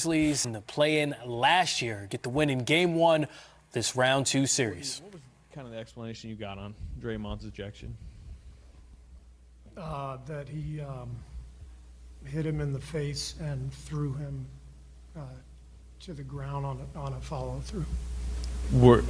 Grizzlies in the play-in last year get the win in Game 1 this Round 2 series. What was kind of the explanation you got on Draymond's ejection? That he hit him in the face and threw him to the ground on a follow-through. Were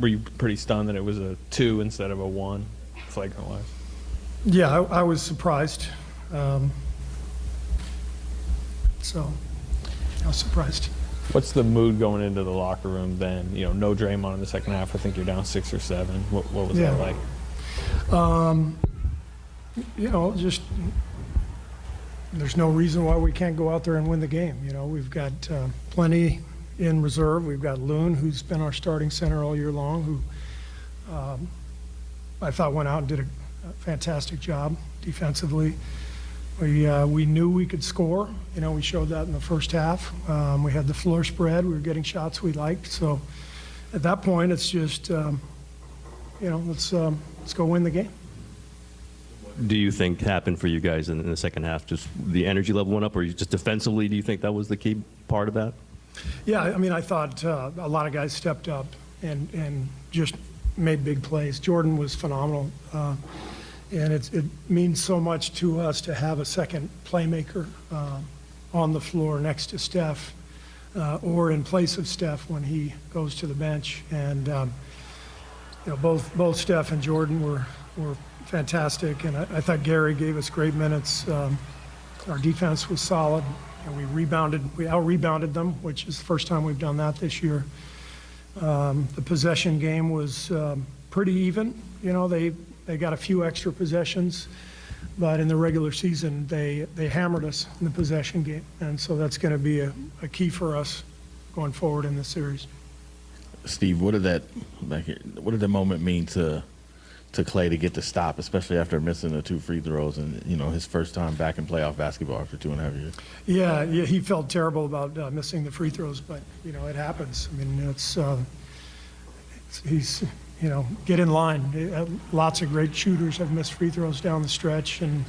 you pretty stunned that it was a 2 instead of a 1, flagrant-wise? Yeah, I was surprised. So I was surprised. What's the mood going into the locker room then? You know, no Draymond in the second half. I think you're down 6 or 7. What was that like? You know, just there's no reason why we can't go out there and win the game. You know, we've got plenty in reserve. We've got Loon, who's been our starting center all year long, who I thought went out and did a fantastic job defensively. We knew we could score. You know, we showed that in the first half. We had the floor spread. We were getting shots we liked. So at that point, it's just, you know, let's go win the game. Do you think happened for you guys in the second half? Just the energy level went up, or just defensively, do you think that was the key part of that? Yeah, I mean, I thought a lot of guys stepped up and just made big plays. Jordan was phenomenal. And it means so much to us to have a second playmaker on the floor next to Steph or in place of Steph when he goes to the bench. And you know, both Steph and Jordan were fantastic, and I thought Gary gave us great minutes. Our defense was solid, and we out-rebounded them, which is the first time we've done that this year. The possession game was pretty even. You know, they got a few extra possessions, but in the regular season, they hammered us in the possession game. And so that's going to be a key for us going forward in this series. Steve, what did the moment mean to Clay to get the stop, especially after missing the 2 free throws and, you know, his first time back in playoff basketball after 2.5 years? Yeah, he felt terrible about missing the free throws, but, you know, it happens. I mean, he's, you know, get in line. Lots of great shooters have missed free throws down the stretch, and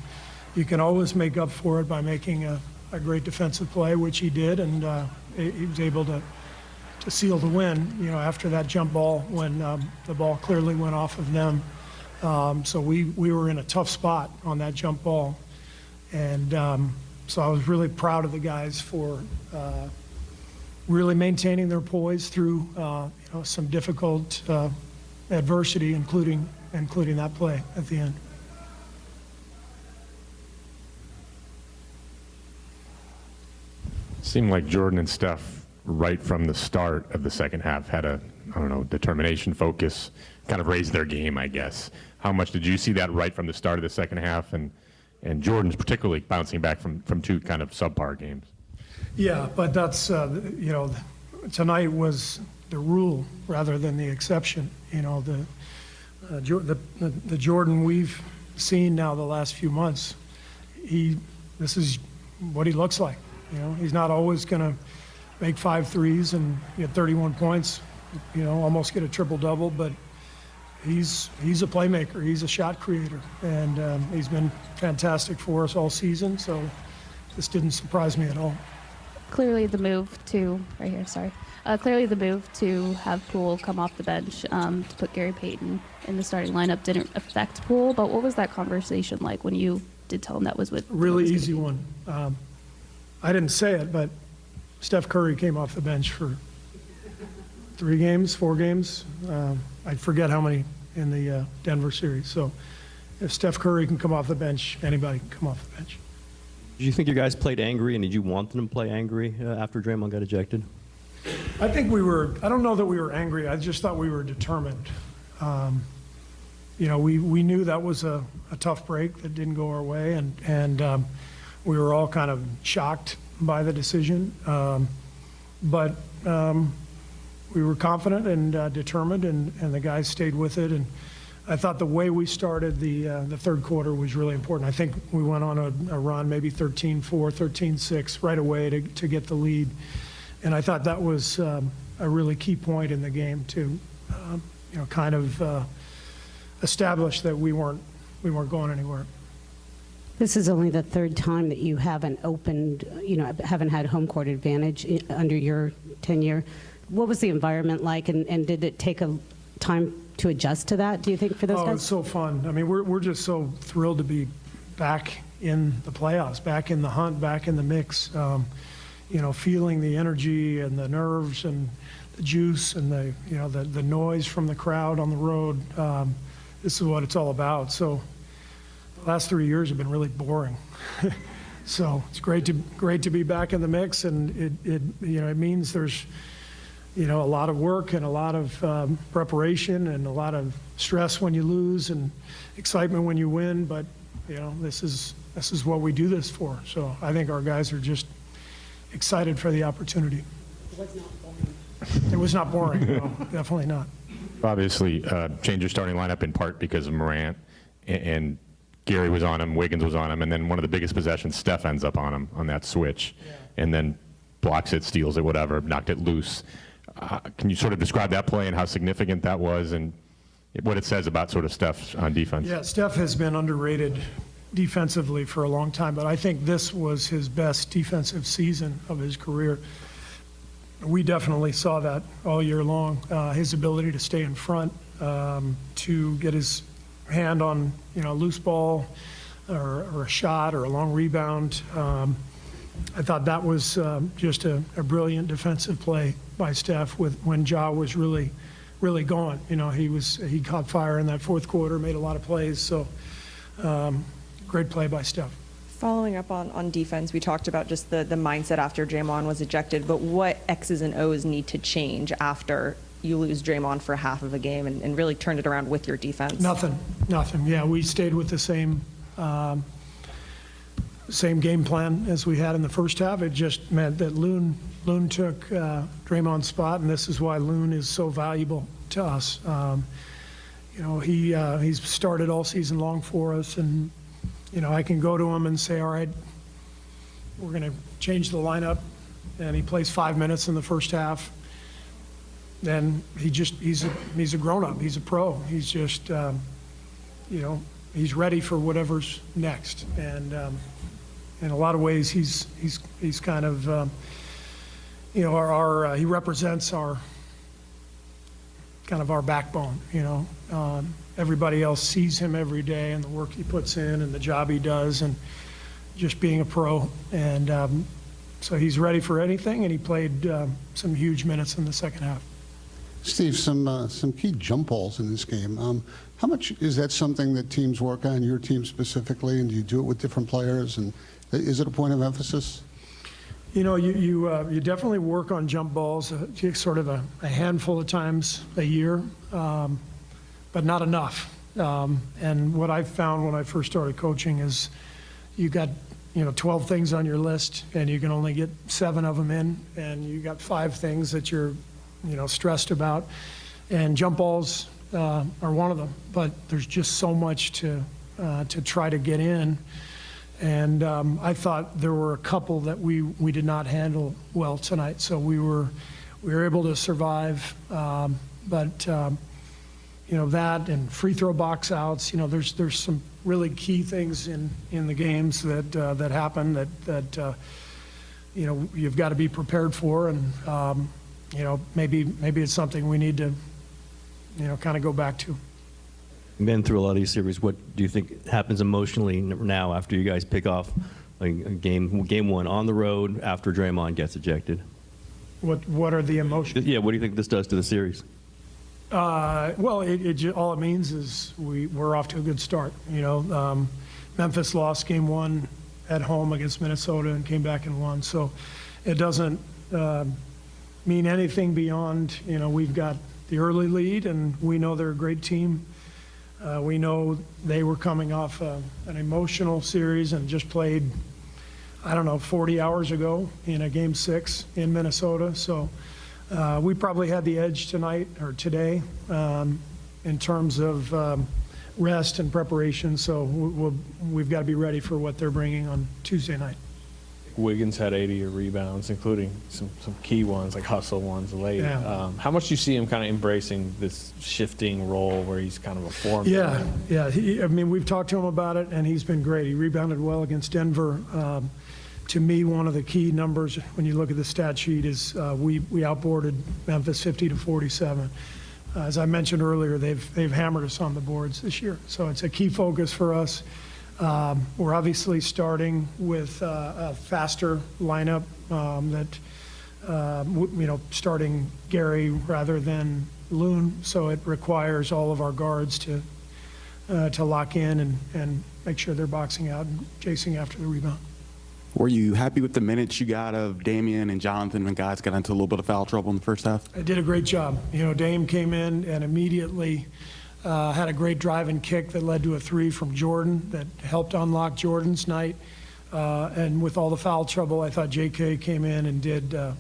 you can always make up for it by making a great defensive play, which he did, and he was able to seal the win, you know, after that jump ball when the ball clearly went off of them. So we were in a tough spot on that jump ball, and so I was really proud of the guys for really maintaining their poise through you know, some difficult adversity, including that play at the end. Seemed like Jordan and Steph, right from the start of the second half, had a, I don't know, determination, focus, kind of raised their game, I guess. How much did you see that right from the start of the second half, and Jordan's particularly bouncing back from 2 kind of subpar games? Yeah, but that's, you know, tonight was the rule rather than the exception. You know, the Jordan we've seen now the last few months, this is what he looks like. You know, he's not always going to make 5 threes and get 31 points, you know, almost get a triple-double, but he's a playmaker. He's a shot creator, and he's been fantastic for us all season, so this didn't surprise me at all. Clearly the move to, clearly the move to have Poole come off the bench to put Gary Payton in the starting lineup didn't affect Poole, but what was that conversation like when you did tell him that was what? Really easy one. I didn't say it, but Steph Curry came off the bench for 4 games. I forget how many in the Denver series. So if Steph Curry can come off the bench, anybody can come off the bench. Did you think your guys played angry, and did you want them to play angry after Draymond got ejected? I think I don't know that we were angry. I just thought we were determined. You know, we knew that was a tough break that didn't go our way, and we were all kind of shocked by the decision. But we were confident and determined, and the guys stayed with it. And I thought the way we started the third quarter was really important. I think we went on a run, maybe 13-4, 13-6 right away to get the lead. And I thought that was a really key point in the game to, you know, kind of establish that we weren't going anywhere. This is only the third time that you haven't opened, haven't had home court advantage under your tenure. What was the environment like, and did it take a time to adjust to that, do you think, for those guys? Oh, it's so fun. I mean, we're just so thrilled to be back in the playoffs, back in the hunt, back in the mix. Feeling the energy and the nerves and the juice and the noise from the crowd on the road. This is what it's all about. So the last 3 years have been really boring. So it's great to be back in the mix, and it means there's a lot of work and a lot of preparation and a lot of stress when you lose and excitement when you win. But this is what we do this for. So I think our guys are just excited for the opportunity. It was not boring. It was not boring. No, definitely not. Obviously, change your starting lineup in part because of Morant, and Gary was on him, Wiggins was on him, and then one of the biggest possessions, Steph ends up on him on that switch, and then blocks it, steals it, whatever, knocked it loose. Can you sort of describe that play and how significant that was and what it says about sort of Steph on defense? Yeah, Steph has been underrated defensively for a long time, but I think this was his best defensive season of his career. We definitely saw that all year long. His ability to stay in front, to get his hand on a loose ball or a shot or a long rebound. I thought that was just a brilliant defensive play by Steph when Ja was really gone. He caught fire in that fourth quarter, made a lot of plays. So great play by Steph. Following up on defense, we talked about just the mindset after Draymond was ejected, but what X's and O's need to change after you lose Draymond for half of a game and really turn it around with your defense? Nothing. Yeah, we stayed with the same game plan as we had in the first half. It just meant that Loon took Draymond's spot, and this is why Loon is so valuable to us. He's started all season long for us, and I can go to him and say, all right, we're going to change the lineup, and he plays 5 minutes in the first half. Then he's a grown-up. He's a pro. He's just, he's ready for whatever's next. And in a lot of ways, he's kind of, he represents our backbone. Everybody else sees him every day and the work he puts in and the job he does and just being a pro. And so he's ready for anything, and he played some huge minutes in the second half. Steve, some key jump balls in this game. How much is that something that teams work on, your team specifically, and do you do it with different players? And is it a point of emphasis? You definitely work on jump balls, sort of a handful of times a year, but not enough. And what I found when I first started coaching is you got 12 things on your list, and you can only get 7 of them in, and you got 5 things that you're stressed about, and jump balls are one of them. But there's just so much to try to get in, and I thought there were a couple that we did not handle well tonight. So we were able to survive, but that and free throw box outs. There's some really key things in the games that happen that you've got to be prepared for, and maybe it's something we need to kind of go back to. Been through a lot of these series. What do you think happens emotionally now after you guys pick off a game one on the road after Draymond gets ejected? What are the emotions? Yeah, what do you think this does to the series? Well, all it means is we're off to a good start. Memphis lost game one at home against Minnesota and came back and won. So it doesn't mean anything beyond, we've got the early lead, and we know they're a great team. We know they were coming off an emotional series and just played, 40 hours ago in a game 6 in Minnesota. So we probably had the edge tonight or today in terms of rest and preparation. So we've got to be ready for what they're bringing on Tuesday night. Wiggins had 80 rebounds, including some key ones, like hustle ones late. Yeah. How much do you see him kind of embracing this shifting role where he's kind of a form? Yeah. I mean, we've talked to him about it, and he's been great. He rebounded well against Denver. To me, one of the key numbers when you look at the stat sheet is we outboarded Memphis 50-47. As I mentioned earlier, they've hammered us on the boards this year, so it's a key focus for us. We're obviously starting with a faster lineup starting Gary rather than Loon, so it requires all of our guards to lock in and make sure they're boxing out and chasing after the rebound. Were you happy with the minutes you got of Damian and Jonathan when guys got into a little bit of foul trouble in the first half? I did a great job. Dame came in and immediately had a great drive and kick that led to a three from Jordan that helped unlock Jordan's night. And with all the foul trouble, I thought JK came in and did a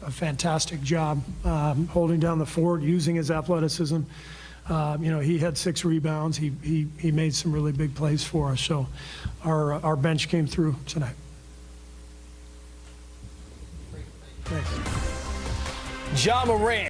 fantastic job holding down the fort, using his athleticism. He had 6 rebounds. He made some really big plays for us. So our bench came through tonight. Thanks. Ja Morant.